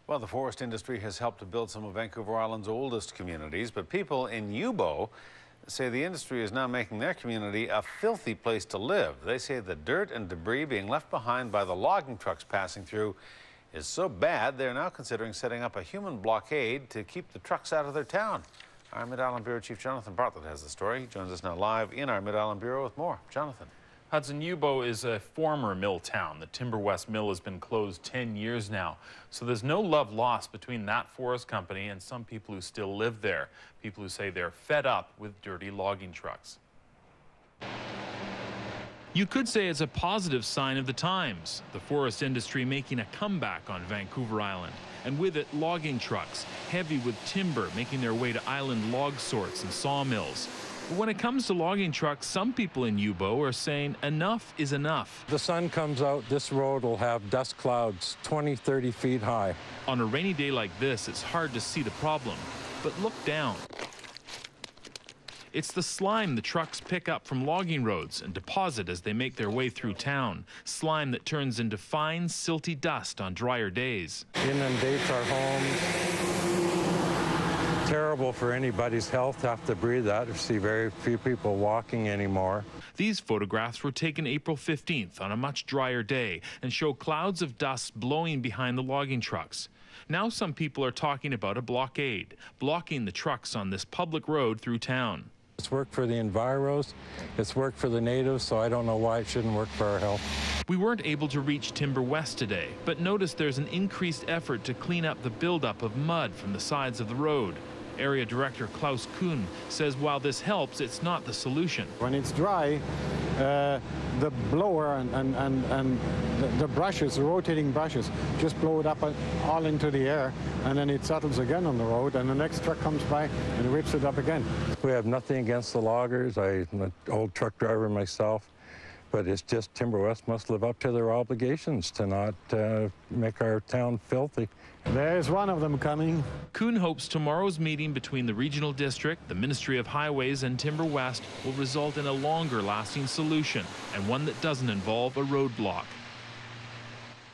Well, the forest industry has helped to build some of Vancouver Island's oldest communities, but people in Youbou say the industry is now making their community a filthy place to live. They say the dirt and debris being left behind by the logging trucks passing through is so bad they're now considering setting up a human blockade to keep the trucks out of their town. Our Mid-Island Bureau Chief Jonathan Bartlett has the story. He joins us now live in our Mid-Island Bureau with more. Jonathan. Hudson, Youbou is a former mill town. The Timberwest mill has been closed 10 years now. So there's no love lost between that forest company and some people who still live there. People who say they're fed up with dirty logging trucks. You could say it's a positive sign of the times. The forest industry making a comeback on Vancouver Island. And with it, logging trucks, heavy with timber, making their way to island log sorts and sawmills. But when it comes to logging trucks, some people in Youbou are saying enough is enough. The sun comes out, this road will have dust clouds 20, 30 feet high. On a rainy day like this, it's hard to see the problem. But look down. It's the slime the trucks pick up from logging roads and deposit as they make their way through town. Slime that turns into fine, silty dust on drier days. Inundates our homes. Terrible for anybody's health to have to breathe that or see very few people walking anymore. These photographs were taken April 15th on a much drier day and show clouds of dust blowing behind the logging trucks. Now some people are talking about a blockade, blocking the trucks on this public road through town. It's worked for the enviros, it's worked for the natives, so I don't know why it shouldn't work for our health. We weren't able to reach Timberwest today, but notice there's an increased effort to clean up the buildup of mud from the sides of the road. Area Director Klaus Kuhn says while this helps, it's not the solution. When it's dry, the blower and the brushes, the rotating brushes, just blow it up all into the air, and then it settles again on the road, and the next truck comes by and rips it up again. We have nothing against the loggers. I'm an old truck driver myself, but it's just Timberwest must live up to their obligations to not make our town filthy. There's one of them coming. Khun hopes tomorrow's meeting between the Regional District, the Ministry of Highways and Timberwest will result in a longer-lasting solution and one that doesn't involve a roadblock.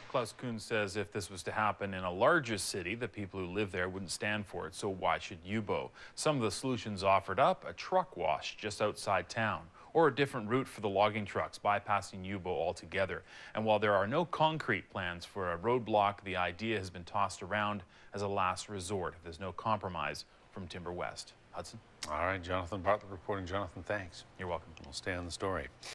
Klaus Kuhn says if this was to happen in a larger city, the people who live there wouldn't stand for it, so why should Youbou? Some of the solutions offered up, a truck wash just outside town, or a different route for the logging trucks, bypassing Youbou altogether. And while there are no concrete plans for a roadblock, the idea has been tossed around as a last resort if there's no compromise from Timberwest. Hudson? All right, Jonathan Bartlett reporting. Jonathan, thanks. You're welcome. We'll stay on the story.